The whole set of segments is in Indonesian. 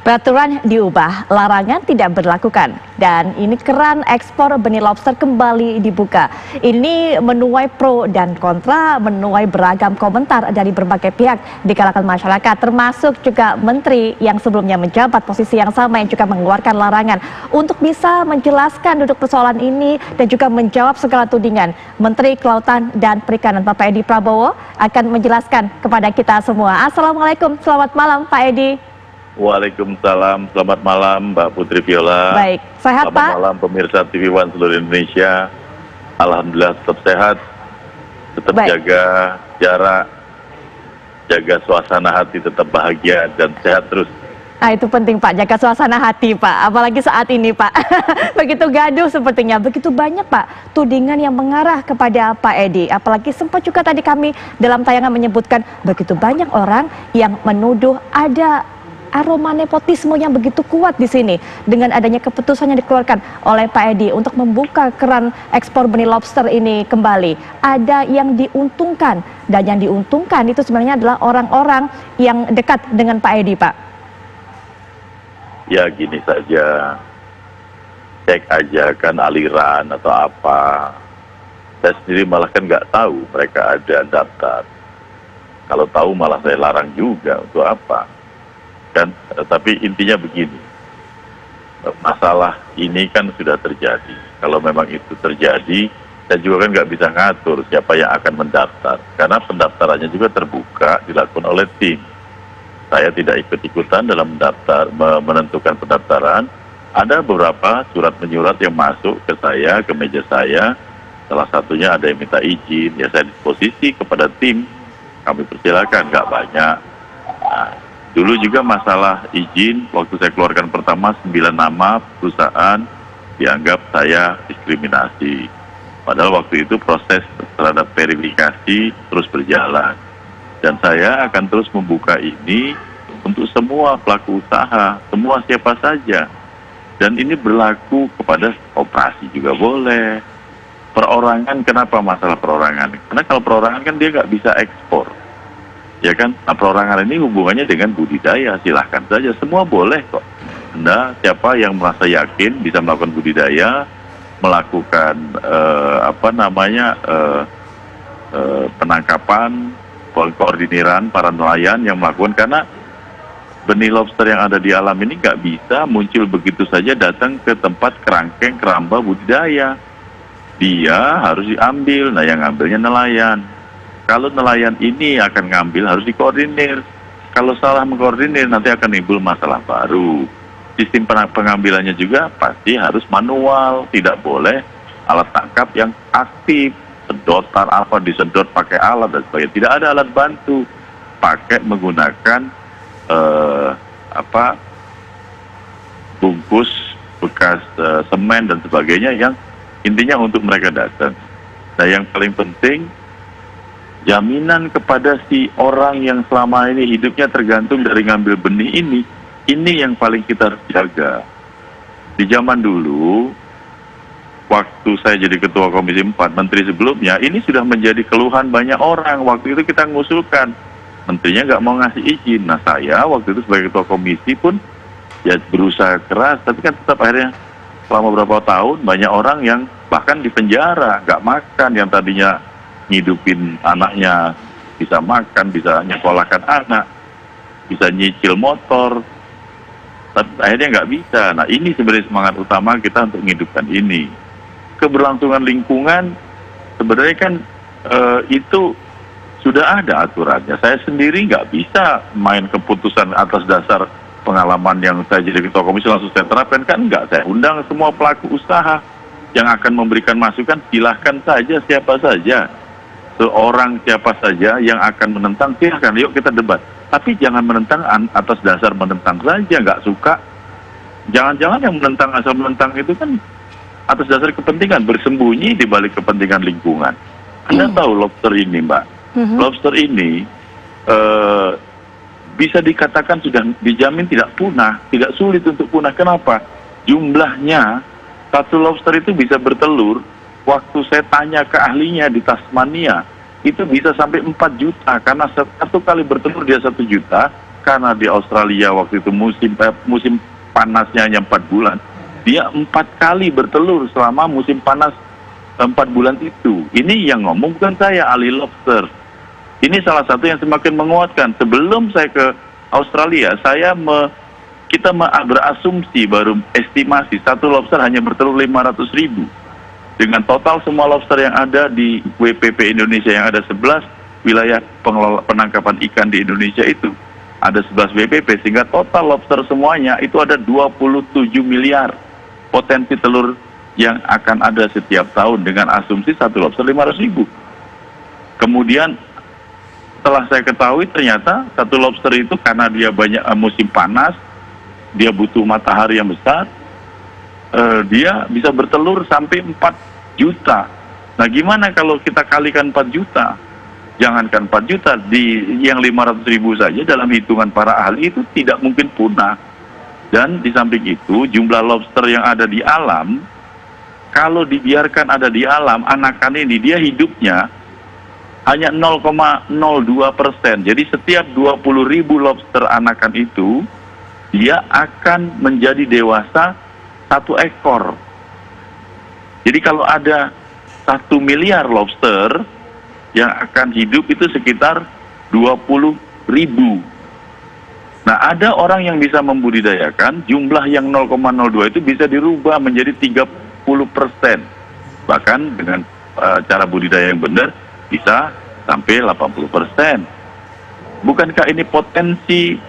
Peraturan diubah, larangan tidak berlakukan, dan ini keran ekspor benih lobster kembali dibuka. Ini menuai pro dan kontra, menuai beragam komentar dari berbagai pihak di kalangan masyarakat, termasuk juga menteri yang sebelumnya menjabat posisi yang sama yang juga mengeluarkan larangan. Untuk bisa menjelaskan duduk persoalan ini dan juga menjawab segala tudingan, Menteri Kelautan dan Perikanan Bapak Edi Prabowo akan menjelaskan kepada kita semua. Assalamualaikum, selamat malam Pak Edi. Waalaikumsalam, selamat malam Mbak Putri Viola. Baik, sehat selamat Pak? Selamat malam pemirsa TV One seluruh Indonesia. Alhamdulillah tetap sehat, tetap jaga jarak, jaga suasana hati tetap bahagia dan sehat terus. Nah, itu penting Pak, jaga suasana hati Pak, apalagi saat ini Pak. Begitu gaduh sepertinya, begitu banyak Pak tudingan yang mengarah kepada Pak Edi. Apalagi sempat juga tadi kami dalam tayangan menyebutkan begitu banyak orang yang menuduh ada aroma nepotisme yang begitu kuat di sini dengan adanya keputusan yang dikeluarkan oleh Pak Edi untuk membuka keran ekspor benih lobster ini kembali. Ada yang diuntungkan, dan yang diuntungkan itu sebenarnya adalah orang-orang yang dekat dengan Pak Edi, Pak. Ya gini saja, cek aja kan aliran atau apa. Saya sendiri malah kan nggak tahu mereka ada daftar. Kalau tahu malah saya larang juga, untuk apa? Kan, tapi intinya begini, masalah ini kan sudah terjadi. Kalau memang itu terjadi, saya juga kan nggak bisa ngatur siapa yang akan mendaftar, karena pendaftarannya juga terbuka dilakukan oleh tim. Saya tidak ikut-ikutan dalam mendaftar, menentukan pendaftaran. Ada beberapa surat menyurat yang masuk ke saya, ke meja saya. Salah satunya ada yang minta izin, ya saya disposisi kepada tim. Kami persilakan, nggak banyak. Nah, dulu juga masalah izin, waktu saya keluarkan pertama 9 nama perusahaan dianggap saya diskriminasi. Padahal waktu itu proses terhadap verifikasi terus berjalan. Dan saya akan terus membuka ini untuk semua pelaku usaha, semua siapa saja. Dan ini berlaku kepada operasi juga boleh. Perorangan, kenapa masalah perorangan? Karena kalau perorangan kan dia nggak bisa ekspor. Ya kan, nah perorangan ini hubungannya dengan budidaya, silahkan saja, semua boleh kok. Anda siapa yang merasa yakin bisa melakukan budidaya, melakukan penangkapan, koordiniran para nelayan yang melakukan, karena benih lobster yang ada di alam ini nggak bisa muncul begitu saja datang ke tempat kerangkeng keramba budidaya. Dia harus diambil, nah yang ngambilnya nelayan. Kalau nelayan ini akan ngambil harus dikoordinir. Kalau salah mengkoordinir nanti akan timbul masalah baru. Sistem pengambilannya juga pasti harus manual, tidak boleh alat tangkap yang aktif, sedotan apa disedot pakai alat dan sebagainya. Tidak ada alat bantu, pakai menggunakan bungkus bekas semen dan sebagainya yang intinya untuk mereka datang. Nah yang paling penting, jaminan kepada si orang yang selama ini hidupnya tergantung dari ngambil benih ini yang paling kita harus jaga. Di zaman dulu, waktu saya jadi Ketua Komisi 4, Menteri sebelumnya, ini sudah menjadi keluhan banyak orang. Waktu itu kita mengusulkan, menterinya nggak mau ngasih izin. Nah saya waktu itu sebagai Ketua Komisi pun ya berusaha keras, tapi kan tetap akhirnya selama beberapa tahun banyak orang yang bahkan di penjara, nggak makan, yang tadinya ngidupin anaknya bisa makan, bisa nyekolahkan anak, bisa nyicil motor, tapi akhirnya nggak bisa. Nah ini sebenarnya semangat utama kita untuk menghidupkan ini. Keberlangsungan lingkungan sebenarnya kan itu sudah ada aturannya. Saya sendiri nggak bisa main keputusan atas dasar pengalaman yang saya jadi Ketua Komisi langsung saya terapkan, kan nggak. Saya undang semua pelaku usaha yang akan memberikan masukan, silahkan saja siapa saja. Seorang siapa saja yang akan menentang, silahkan, yuk kita debat. Tapi jangan menentang atas dasar menentang saja, nggak suka. Jangan-jangan yang menentang asal menentang itu kan atas dasar kepentingan, bersembunyi di balik kepentingan lingkungan. Anda tahu lobster ini, Mbak. Lobster ini bisa dikatakan sudah dijamin tidak punah, tidak sulit untuk punah. Kenapa? Jumlahnya, satu lobster itu bisa bertelur. Waktu saya tanya ke ahlinya di Tasmania, itu bisa sampai 4 juta, karena satu kali bertelur dia 1 juta, karena di Australia waktu itu musim panasnya hanya 4 bulan, dia 4 kali bertelur selama musim panas 4 bulan itu. Ini yang ngomong bukan saya, ahli lobster. Ini salah satu yang semakin menguatkan. Sebelum saya ke Australia, kita berasumsi, baru estimasi satu lobster hanya bertelur 500.000. Dengan total semua lobster yang ada di WPP Indonesia yang ada 11 wilayah penangkapan ikan di Indonesia itu, ada 11 WPP, sehingga total lobster semuanya itu ada 27 miliar potensi telur yang akan ada setiap tahun dengan asumsi satu lobster 500.000. Kemudian setelah saya ketahui ternyata satu lobster itu karena dia banyak musim panas, dia butuh matahari yang besar, dia bisa bertelur sampai 4 juta. Nah gimana kalau kita kalikan 4 juta? Jangankan 4 juta, yang 500.000 saja dalam hitungan para ahli itu tidak mungkin punah. Dan di samping itu jumlah lobster yang ada di alam, kalau dibiarkan ada di alam, anakan ini dia hidupnya hanya 0,02%. Jadi setiap 20.000 lobster anakan itu, dia akan menjadi dewasa 1 ekor. Jadi kalau ada 1 miliar lobster yang akan hidup itu sekitar 20.000. Nah, ada orang yang bisa membudidayakan, jumlah yang 0,02 itu bisa dirubah menjadi 30%. Bahkan dengan cara budidaya yang benar, bisa sampai 80%. Bukankah ini potensi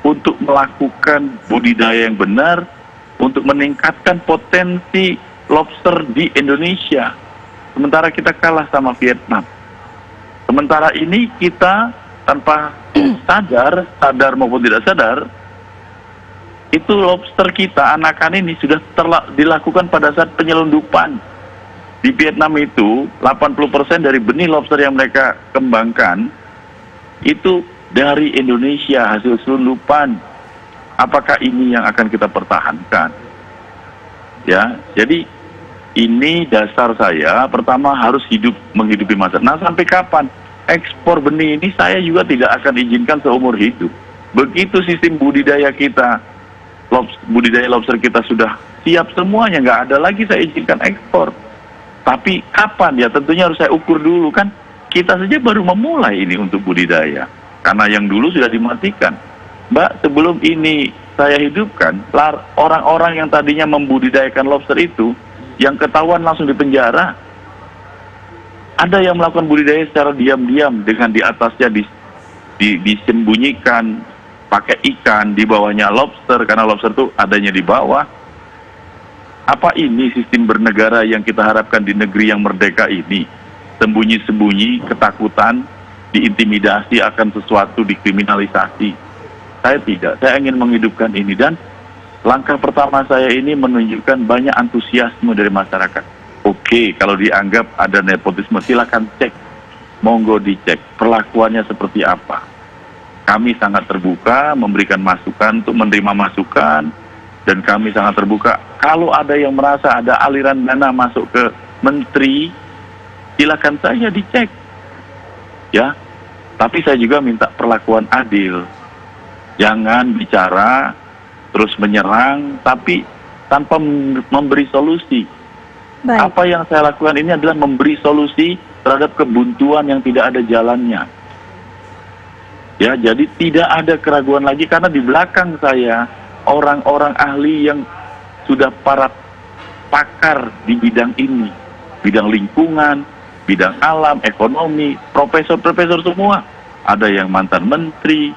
untuk melakukan budidaya yang benar, untuk meningkatkan potensi lobster di Indonesia? Sementara kita kalah sama Vietnam. Sementara ini kita tanpa sadar maupun tidak sadar, itu lobster kita, anakan ini sudah dilakukan pada saat penyelundupan. Di Vietnam itu 80% dari benih lobster yang mereka kembangkan itu dari Indonesia, hasil selundupan. Apakah ini yang akan kita pertahankan? Ya, jadi ini dasar saya. Pertama harus menghidupi masa. Nah, sampai kapan? Ekspor benih ini saya juga tidak akan izinkan seumur hidup. Begitu sistem budidaya kita, budidaya lobster kita sudah siap semuanya, nggak ada lagi saya izinkan ekspor. Tapi kapan ya? Tentunya harus saya ukur dulu kan. Kita saja baru memulai ini untuk budidaya. Karena yang dulu sudah dimatikan. Mbak, sebelum ini saya hidupkan, orang-orang yang tadinya membudidayakan lobster itu, yang ketahuan langsung dipenjara. Ada yang melakukan budidaya secara diam-diam dengan di atasnya disembunyikan pakai ikan, di bawahnya lobster, karena lobster itu adanya di bawah. Apa ini sistem bernegara yang kita harapkan di negeri yang merdeka ini? Sembunyi-sembunyi, ketakutan, diintimidasi akan sesuatu, dikriminalisasi. Saya tidak, saya ingin menghidupkan ini. Dan langkah pertama saya ini menunjukkan banyak antusiasme dari masyarakat. Oke, kalau dianggap ada nepotisme, silakan cek. Monggo dicek, perlakuannya seperti apa. Kami sangat terbuka, memberikan masukan untuk menerima masukan. Dan kami sangat terbuka. Kalau ada yang merasa ada aliran dana masuk ke menteri, silakan saja dicek. Ya, tapi saya juga minta perlakuan adil. Jangan bicara terus menyerang, tapi tanpa memberi solusi. Baik. Apa yang saya lakukan ini adalah memberi solusi terhadap kebuntuan yang tidak ada jalannya. Ya, jadi tidak ada keraguan lagi karena di belakang saya orang-orang ahli yang sudah para pakar di bidang ini, bidang lingkungan, bidang alam, ekonomi, profesor-profesor semua. Ada yang mantan menteri,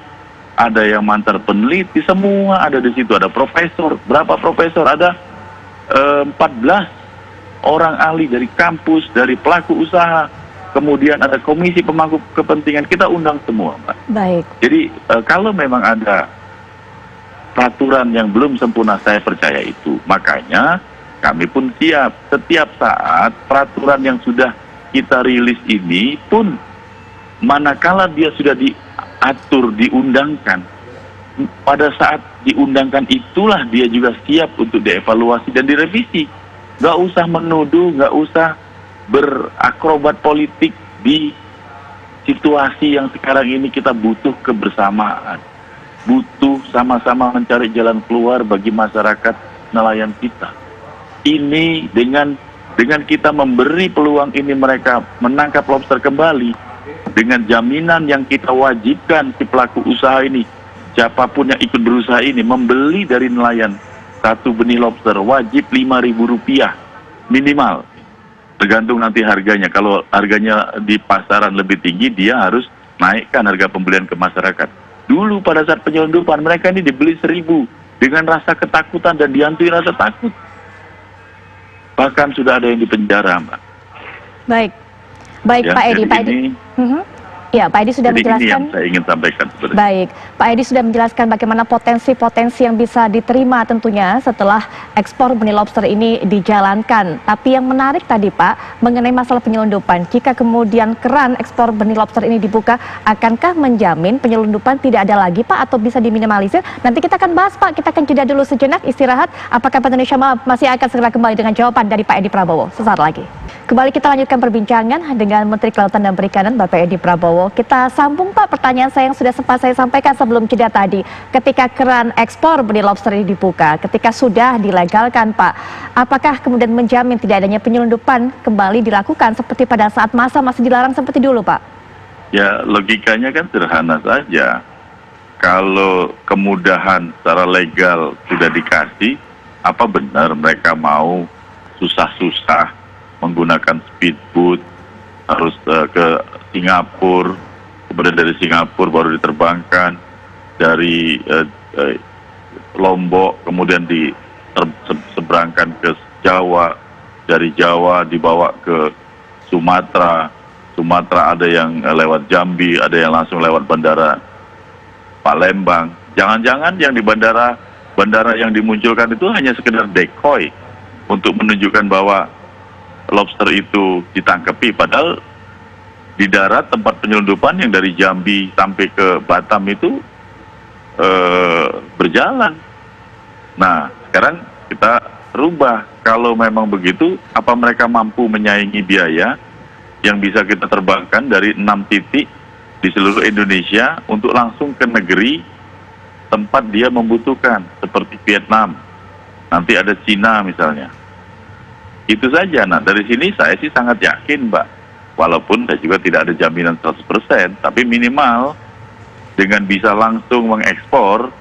ada yang mantan peneliti, semua ada di situ. Ada profesor, berapa profesor? Ada 14 orang ahli dari kampus, dari pelaku usaha. Kemudian ada komisi pemangku kepentingan, kita undang semua, Mbak. Baik. Jadi kalau memang ada peraturan yang belum sempurna, saya percaya itu. Makanya kami pun siap setiap saat peraturan yang sudah kita rilis ini pun, manakala dia sudah diatur, diundangkan, pada saat diundangkan itulah dia juga siap untuk dievaluasi dan direvisi. Nggak usah menuduh, nggak usah berakrobat politik di situasi yang sekarang ini kita butuh kebersamaan. butuh sama-sama mencari jalan keluar bagi masyarakat nelayan kita. Ini dengan kita memberi peluang ini mereka menangkap lobster kembali, dengan jaminan yang kita wajibkan si pelaku usaha ini, siapapun yang ikut berusaha ini, membeli dari nelayan satu benih lobster wajib Rp5.000 minimal. Tergantung nanti harganya. Kalau harganya di pasaran lebih tinggi, dia harus naikkan harga pembelian ke masyarakat. Dulu pada saat penyelundupan, mereka ini dibeli 1.000 dengan rasa ketakutan dan dihantui rasa takut. Bahkan sudah ada yang dipenjara, Mbak. Baik, baik Ya, Pak Edi. jadi Pak Edi. Ya, Pak Edi sudah Jadi ini menjelaskan. yang saya ingin sampaikan sebenarnya. Baik, Pak Edi sudah menjelaskan bagaimana potensi-potensi yang bisa diterima tentunya setelah ekspor benih lobster ini dijalankan. Tapi yang menarik tadi Pak, mengenai masalah penyelundupan. Jika kemudian keran ekspor benih lobster ini dibuka, akankah menjamin penyelundupan tidak ada lagi Pak atau bisa diminimalisir? Nanti kita akan bahas Pak, kita akan jeda dulu sejenak istirahat. Apakah Indonesia masih akan segera kembali dengan jawaban dari Pak Edi Prabowo sesaat lagi. Kembali kita lanjutkan perbincangan dengan Menteri Kelautan dan Perikanan Bapak Edi Prabowo. Kita sambung Pak pertanyaan saya yang sudah sempat saya sampaikan sebelum jeda tadi. Ketika keran ekspor benih lobster ini dibuka, ketika sudah dilegalkan Pak, apakah kemudian menjamin tidak adanya penyelundupan kembali dilakukan seperti pada saat masa masih dilarang seperti dulu Pak? Ya, logikanya kan sederhana saja. Kalau kemudahan secara legal sudah dikasih, apa benar mereka mau susah-susah menggunakan speedboat, harus ke Singapura, kemudian dari Singapura baru diterbangkan, dari Lombok kemudian diseberangkan ke Jawa, dari Jawa dibawa ke Sumatera, ada yang lewat Jambi, ada yang langsung lewat bandara Palembang. Jangan-jangan yang di bandara yang dimunculkan itu hanya sekedar decoy untuk menunjukkan bahwa lobster itu ditangkapi, padahal di darat tempat penyelundupan yang dari Jambi sampai ke Batam itu berjalan. Nah, sekarang kita rubah. Kalau memang begitu, apa mereka mampu menyaingi biaya yang bisa kita terbangkan dari 6 titik di seluruh Indonesia untuk langsung ke negeri tempat dia membutuhkan, seperti Vietnam, nanti ada Cina misalnya. Itu saja. Nah, dari sini saya sih sangat yakin, Mbak. Walaupun saya juga tidak ada jaminan 100%, tapi minimal dengan bisa langsung mengekspor,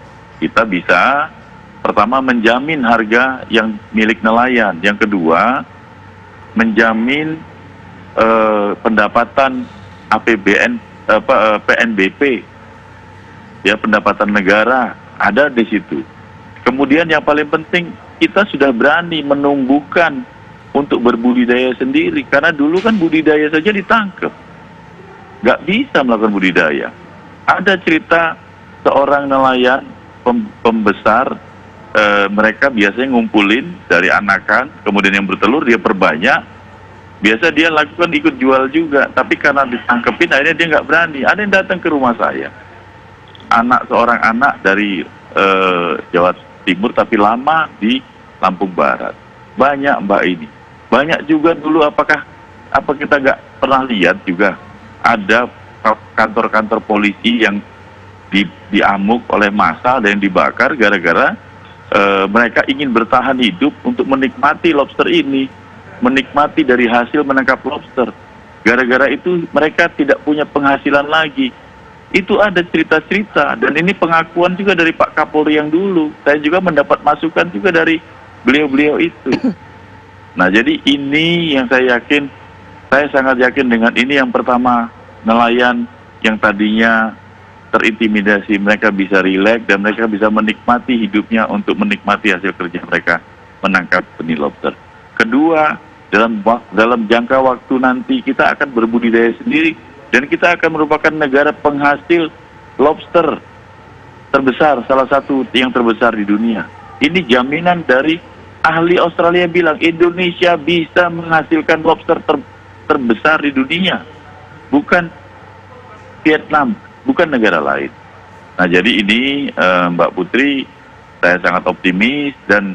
kita bisa pertama menjamin harga yang milik nelayan. Yang kedua, menjamin pendapatan APBN, PNBP, ya, pendapatan negara ada di situ. Kemudian yang paling penting, kita sudah berani menumbuhkan untuk berbudidaya sendiri, karena dulu kan budidaya saja ditangkap, nggak bisa melakukan budidaya. Ada cerita seorang nelayan pembesar, mereka biasanya ngumpulin dari anakan, kemudian yang bertelur dia perbanyak, biasa dia lakukan ikut jual juga, tapi karena ditangkepin akhirnya dia nggak berani. Ada yang datang ke rumah saya, seorang anak dari Jawa Timur tapi lama di Lampung Barat. Banyak Mbak ini. Banyak juga dulu, apa kita nggak pernah lihat juga ada kantor-kantor polisi yang diamuk oleh massa, ada yang dibakar gara-gara mereka ingin bertahan hidup untuk menikmati lobster ini, menikmati dari hasil menangkap lobster. Gara-gara itu mereka tidak punya penghasilan lagi. Itu ada cerita-cerita, dan ini pengakuan juga dari Pak Kapolri yang dulu. Saya juga mendapat masukan juga dari beliau-beliau itu. Nah, jadi ini yang saya sangat yakin dengan ini. Yang pertama, nelayan yang tadinya terintimidasi, mereka bisa rileks dan mereka bisa menikmati hidupnya untuk menikmati hasil kerja mereka menangkap benih lobster. Kedua, dalam jangka waktu nanti kita akan berbudidaya sendiri dan kita akan merupakan negara penghasil lobster terbesar, salah satu yang terbesar di dunia. Ini jaminan dari ahli Australia bilang Indonesia bisa menghasilkan lobster terbesar di dunia, bukan Vietnam, bukan negara lain. Nah, jadi ini Mbak Putri, saya sangat optimis, dan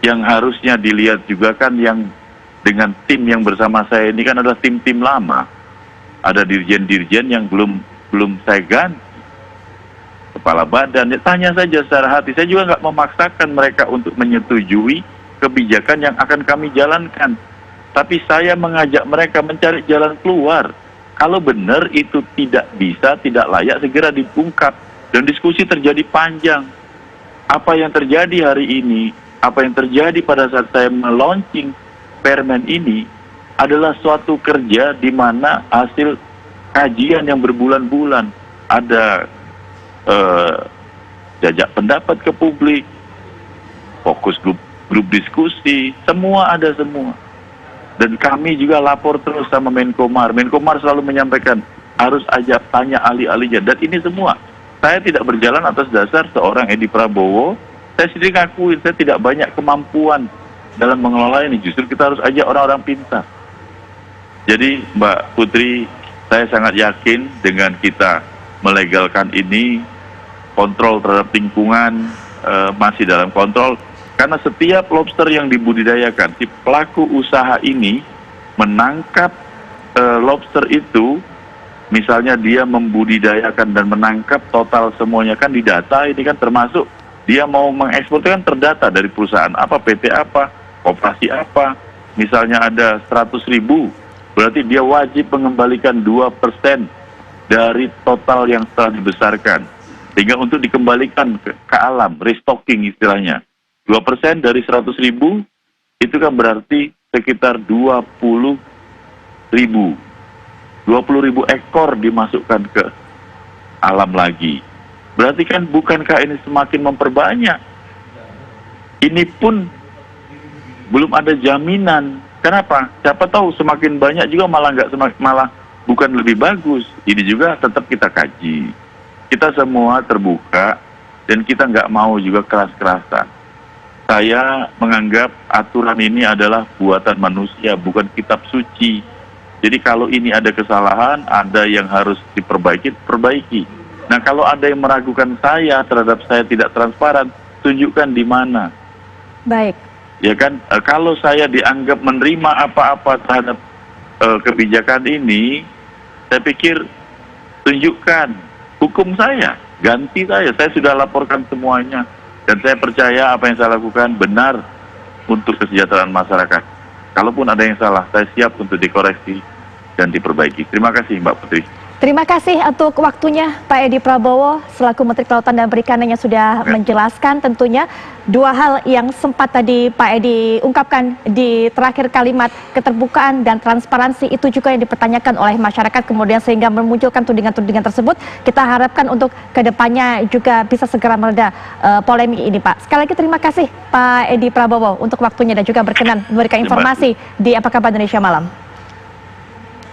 yang harusnya dilihat juga kan yang dengan tim yang bersama saya ini kan adalah tim-tim lama. Ada dirjen-dirjen yang belum saya ganti. kepala badan, ya tanya saja secara hati. Saya juga nggak memaksakan mereka untuk menyetujui kebijakan yang akan kami jalankan. Tapi saya mengajak mereka mencari jalan keluar. Kalau benar itu tidak bisa, tidak layak, segera diungkap. Dan diskusi terjadi panjang. Apa yang terjadi hari ini, apa yang terjadi pada saat saya meluncing permen ini adalah suatu kerja di mana hasil kajian yang berbulan-bulan. Ada jajak pendapat ke publik, fokus grup diskusi, semua ada semua. Dan kami juga lapor terus sama Menkomar. Menkomar selalu menyampaikan harus ajak tanya ahli-ahlinya. Dan ini semua saya tidak berjalan atas dasar seorang Edi Prabowo. Saya sendiri ngakuin saya tidak banyak kemampuan dalam mengelola ini. Justru kita harus ajak orang-orang pintar. Jadi Mbak Putri, saya sangat yakin dengan kita melegalkan ini, kontrol terhadap lingkungan masih dalam kontrol. Karena setiap lobster yang dibudidayakan, si pelaku usaha ini menangkap lobster itu, misalnya dia membudidayakan dan menangkap total semuanya kan didata, ini kan termasuk dia mau mengekspor itu kan terdata dari perusahaan apa, PT apa, koperasi apa. Misalnya ada 100.000, berarti dia wajib mengembalikan 2% dari total yang telah dibesarkan. Sehingga untuk dikembalikan ke alam, restocking istilahnya. 2% dari 100.000 itu kan berarti sekitar 20.000 ekor dimasukkan ke alam lagi. Berarti kan bukankah ini semakin memperbanyak? Ini pun belum ada jaminan. Kenapa? Siapa tahu semakin banyak juga malah bukan lebih bagus. Ini juga tetap kita kaji. Kita semua terbuka dan kita nggak mau juga keras-kerasan. Saya menganggap aturan ini adalah buatan manusia, bukan kitab suci. Jadi kalau ini ada kesalahan, ada yang harus diperbaiki, perbaiki. Nah kalau ada yang meragukan saya terhadap saya tidak transparan, tunjukkan di mana. Baik. Ya kan, kalau saya dianggap menerima apa-apa terhadap kebijakan ini, saya pikir tunjukkan, hukum saya, ganti saya sudah laporkan semuanya. Dan saya percaya apa yang saya lakukan benar untuk kesejahteraan masyarakat. Kalaupun ada yang salah, saya siap untuk dikoreksi dan diperbaiki. Terima kasih Mbak Putri. Terima kasih untuk waktunya Pak Edi Prabowo selaku Menteri Kelautan dan Perikanan yang sudah menjelaskan tentunya dua hal yang sempat tadi Pak Edi ungkapkan di terakhir kalimat, keterbukaan dan transparansi itu juga yang dipertanyakan oleh masyarakat kemudian sehingga memunculkan tudingan-tudingan tersebut. Kita harapkan untuk kedepannya juga bisa segera mereda polemik ini Pak. Sekali lagi terima kasih Pak Edi Prabowo untuk waktunya dan juga berkenan memberikan informasi di Apa Kabar Indonesia Malam.